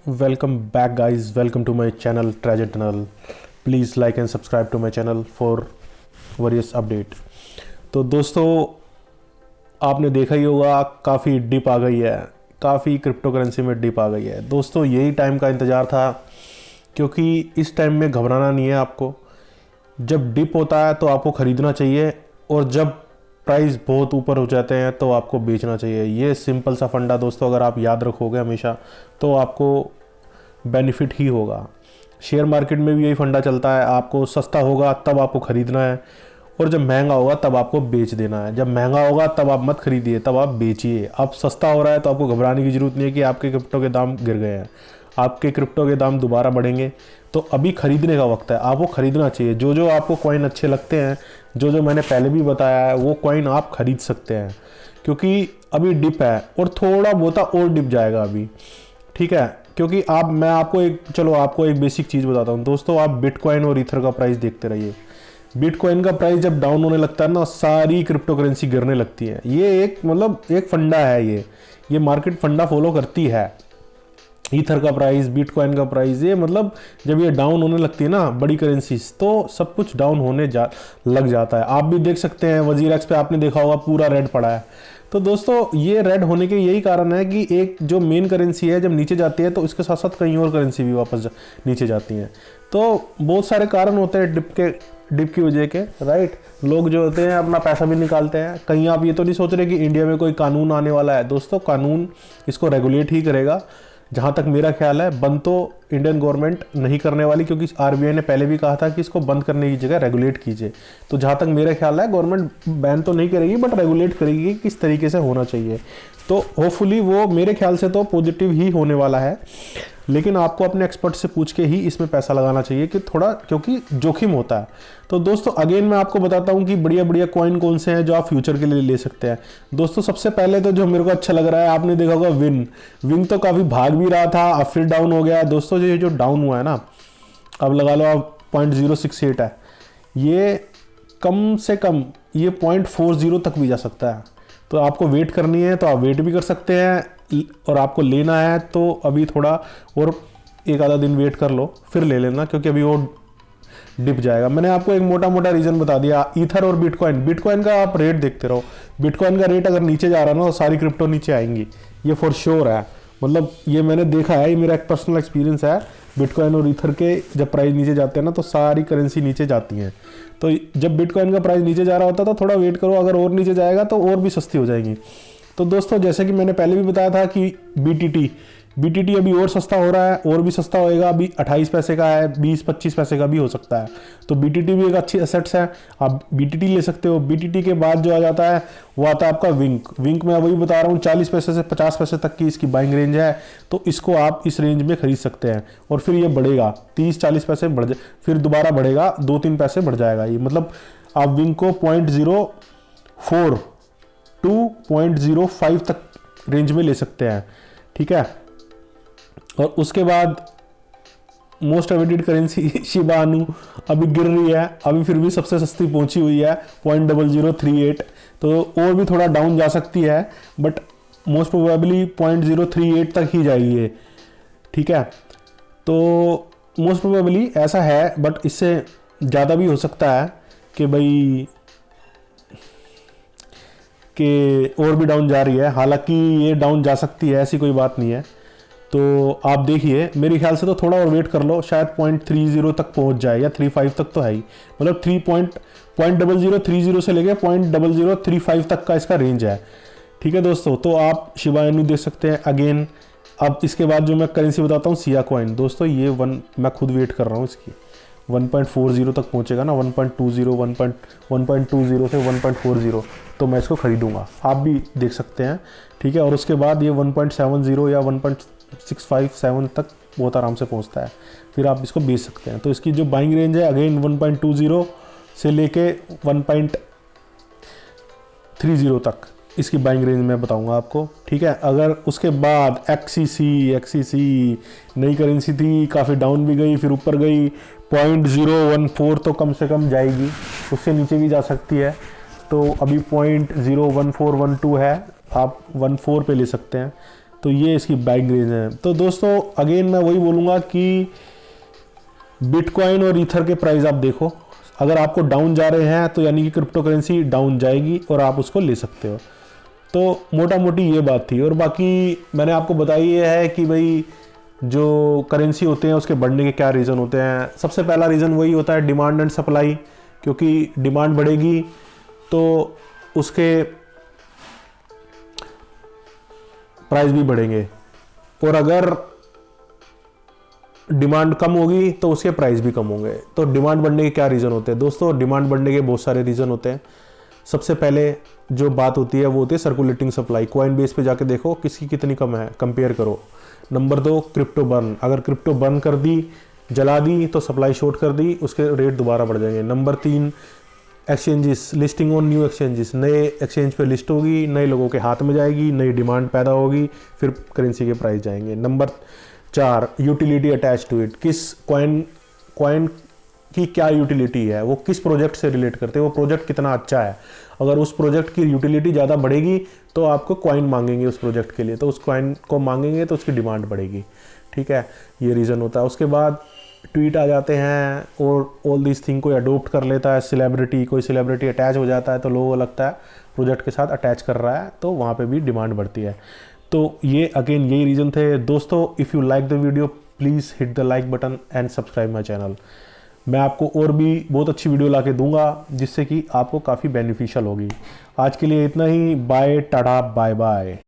Welcome back guys, welcome to my channel Treasure Tunnel. Please like and subscribe to my channel for various update. तो दोस्तों आपने देखा ही होगा काफ़ी dip आ गई है, काफ़ी क्रिप्टो करेंसी में डिप आ गई है। दोस्तों यही टाइम का इंतज़ार था, क्योंकि इस टाइम में घबराना नहीं है आपको। जब डिप होता है तो आपको ख़रीदना चाहिए, और जब प्राइस बहुत ऊपर हो जाते हैं तो आपको बेचना चाहिए। ये सिंपल सा फंडा दोस्तों अगर आप याद रखोगे हमेशा तो आपको बेनिफिट ही होगा। शेयर मार्केट में भी यही फंडा चलता है, आपको सस्ता होगा तब आपको ख़रीदना है, और जब महंगा होगा तब आपको बेच देना है। जब महंगा होगा तब आप मत खरीदिए, तब आप बेचिए। अब सस्ता हो रहा है तो आपको घबराने की ज़रूरत नहीं है कि आपके क्रिप्टो के दाम गिर गए हैं। आपके क्रिप्टो के दाम दोबारा बढ़ेंगे, तो अभी ख़रीदने का वक्त है, आपको ख़रीदना चाहिए। जो जो आपको कॉइन अच्छे लगते हैं, जो जो मैंने पहले भी बताया है, वो कॉइन आप ख़रीद सकते हैं, क्योंकि अभी डिप है और थोड़ा बहुत और डिप जाएगा अभी, ठीक है। क्योंकि मैं आपको एक बेसिक चीज़ बताता हूँ दोस्तों। आप बिटकॉइन और ईथर का प्राइस देखते रहिए। बिटकॉइन का प्राइस जब डाउन होने लगता है ना, सारी क्रिप्टो करेंसी गिरने लगती है। ये एक फंडा है, ये मार्केट फंडा फॉलो करती है। ईथर का प्राइस, बिटकॉइन का प्राइस, जब ये डाउन होने लगती है ना बड़ी करेंसीज, तो सब कुछ डाउन होने लग जाता है। आप भी देख सकते हैं वजीर एक्स पे आपने देखा होगा पूरा रेड पड़ा है। तो दोस्तों ये रेड होने के यही कारण है कि एक जो मेन करेंसी है जब नीचे जाती है तो इसके साथ साथ कई और करेंसी भी वापस नीचे जाती हैं। तो बहुत सारे कारण होते हैं डिप की वजह के, राइट। लोग जो होते हैं अपना पैसा भी निकालते हैं। कहीं आप ये तो नहीं सोच रहे कि इंडिया में कोई कानून आने वाला है। दोस्तों कानून इसको रेगुलेट ही करेगा, जहाँ तक मेरा ख्याल है। बंद तो इंडियन गवर्नमेंट नहीं करने वाली, क्योंकि आरबीआई ने पहले भी कहा था कि इसको बंद करने की जगह रेगुलेट कीजिए। तो जहाँ तक मेरा ख्याल है गवर्नमेंट बैन तो नहीं करेगी, बट रेगुलेट करेगी किस तरीके से होना चाहिए। तो होपफुली वो मेरे ख्याल से तो पॉजिटिव ही होने वाला है। लेकिन आपको अपने एक्सपर्ट से पूछ के ही इसमें पैसा लगाना चाहिए, कि थोड़ा क्योंकि जोखिम होता है। तो दोस्तों अगेन मैं आपको बताता हूँ कि बढ़िया बढ़िया कॉइन कौन से हैं जो आप फ्यूचर के लिए ले सकते हैं। दोस्तों सबसे पहले तो जो मेरे को अच्छा लग रहा है, आपने देखा होगा विंग तो काफ़ी भाग भी रहा था, अब फिर डाउन हो गया। दोस्तों ये जो डाउन हुआ है ना, अब लगा लो आप 0.068 है, ये कम से कम ये 0.40 तक भी जा सकता है। तो आपको वेट करनी है तो आप वेट भी कर सकते हैं, और आपको लेना है तो अभी थोड़ा और एक आधा दिन वेट कर लो, फिर ले लेना, क्योंकि अभी वो डिप जाएगा। मैंने आपको एक मोटा मोटा रीज़न बता दिया। ईथर और बिटकॉइन का आप रेट देखते रहो। बिटकॉइन का रेट अगर नीचे जा रहा है ना तो सारी क्रिप्टो नीचे आएंगी, ये फॉर श्योर है। ये मैंने देखा है, ये मेरा एक पर्सनल एक्सपीरियंस है। बिटकॉइन और ईथर के जब प्राइस नीचे जाते हैं ना तो सारी करेंसी नीचे जाती हैं। तो जब बिटकॉइन का प्राइस नीचे जा रहा होता है तो थोड़ा वेट करो, अगर और नीचे जाएगा तो और भी सस्ती हो जाएगी। तो दोस्तों जैसे कि मैंने पहले भी बताया था कि बीटीटी अभी और सस्ता हो रहा है, और भी सस्ता होएगा। अभी 28 पैसे का है, 20-25 पैसे का भी हो सकता है। तो बीटीटी भी एक अच्छी एसेट्स है, आप बीटीटी ले सकते हो। बीटीटी के बाद जो आ जाता है वो आता है आपका विंक मैं वही बता रहा हूँ, 40 पैसे से 50 पैसे तक की इसकी बाइंग रेंज है। तो इसको आप इस रेंज में खरीद सकते हैं, और फिर ये बढ़ेगा 30-40 पैसे बढ़ जाए, फिर दोबारा बढ़ेगा 2-3 पैसे बढ़ जाएगा। ये आप विंक को 0.04 to 0.05 तक रेंज में ले सकते हैं, ठीक है। और उसके बाद most awaited currency Shiba Inu अभी गिर रही है, अभी फिर भी सबसे सस्ती पहुंची हुई है 0.0038। तो और भी थोड़ा डाउन जा सकती है, बट मोस्ट प्रोबेबली 0.038 तक ही जाएगी ये, ठीक है। तो मोस्ट प्रोबेबली ऐसा है, बट इससे ज़्यादा भी हो सकता है कि और भी डाउन जा रही है। हालांकि ये डाउन जा सकती है, ऐसी कोई बात नहीं है। तो आप देखिए, मेरे ख्याल से तो थोड़ा और वेट कर लो, शायद 0.30 तक पहुंच जाए, या 35 तक तो है ही। 0.0030 से लेके 0.0035 तक का इसका रेंज है, ठीक है दोस्तों। तो आप शिबा इनू देख सकते हैं अगेन। अब इसके बाद जो मैं करेंसी बताता हूँ, सिया कॉइन। दोस्तों ये मैं खुद वेट कर रहा हूँ इसकी, 1.40 तक पहुँचेगा ना, 1.20 से 1.40, तो मैं इसको खरीदूंगा। आप भी देख सकते हैं, ठीक है। और उसके बाद ये 1.70 या 1.657 तक बहुत आराम से पहुंचता है, फिर आप इसको बेच सकते हैं। तो इसकी जो बाइंग रेंज है अगेन 1.20 से लेके 1.30 तक इसकी बाइंग रेंज मैं बताऊंगा आपको, ठीक है। अगर उसके बाद एक्सीसी नई करेंसी थी, काफ़ी डाउन भी गई, फिर ऊपर गई 0.014 तो कम से कम जाएगी, उससे नीचे भी जा सकती है। तो अभी 0.01412 है, आप 14 पे ले सकते हैं। तो ये इसकी बाइंग रेंज है। तो दोस्तों अगेन मैं वही बोलूँगा कि बिटकॉइन और ईथर के प्राइस आप देखो, अगर आपको डाउन जा रहे हैं तो यानी कि क्रिप्टो करेंसी डाउन जाएगी और आप उसको ले सकते हो। तो मोटा मोटी ये बात थी। और बाकी मैंने आपको बताई ये है कि भाई जो करेंसी होते हैं उसके बढ़ने के क्या रीज़न होते हैं। सबसे पहला रीज़न वही होता है डिमांड एंड सप्लाई, क्योंकि डिमांड बढ़ेगी तो उसके प्राइस भी बढ़ेंगे, और अगर डिमांड कम होगी तो उसके प्राइस भी कम होंगे। तो डिमांड बढ़ने के क्या रीज़न होते हैं दोस्तों? डिमांड बढ़ने के बहुत सारे रीज़न होते हैं। सबसे पहले जो बात होती है वो होती है सर्कुलेटिंग सप्लाई। कॉइन बेस पे जाके देखो किसकी कितनी कम है, कंपेयर करो। नंबर 2 क्रिप्टो बर्न, अगर क्रिप्टो बर्न कर दी, जला दी, तो सप्लाई शॉर्ट कर दी, उसके रेट दोबारा बढ़ जाएंगे। Number 3 exchanges, listing on new exchanges, नए एक्सचेंज पे लिस्ट होगी, नए लोगों के हाथ में जाएगी, नई डिमांड पैदा होगी, फिर करेंसी के प्राइस जाएंगे। Number 4 utility attach to it, किस कॉइन की क्या यूटिलिटी है, वो किस प्रोजेक्ट से रिलेट करते हैं, वो प्रोजेक्ट कितना अच्छा है। अगर उस प्रोजेक्ट की यूटिलिटी ज़्यादा बढ़ेगी तो आपको कॉइन मांगेंगे उस प्रोजेक्ट के लिए, तो उस कॉइन को मांगेंगे तो उसकी डिमांड बढ़ेगी। ठीक है, ये रीज़न होता है। उसके बाद ट्वीट आ जाते हैं और ऑल दिस थिंग कोई अडोप्ट कर लेता है, सेलिब्रिटी, कोई सेलिब्रिटी अटैच हो जाता है तो लोगों को लगता है प्रोजेक्ट के साथ अटैच कर रहा है, तो वहाँ पे भी डिमांड बढ़ती है। तो ये अगेन यही रीज़न थे दोस्तों। If you like the video please hit the like button and subscribe my channel. मैं आपको और भी बहुत अच्छी वीडियो ला के दूँगा जिससे कि आपको काफ़ी बेनिफिशियल होगी। आज के लिए इतना ही, बाय टाटा बाय बाय।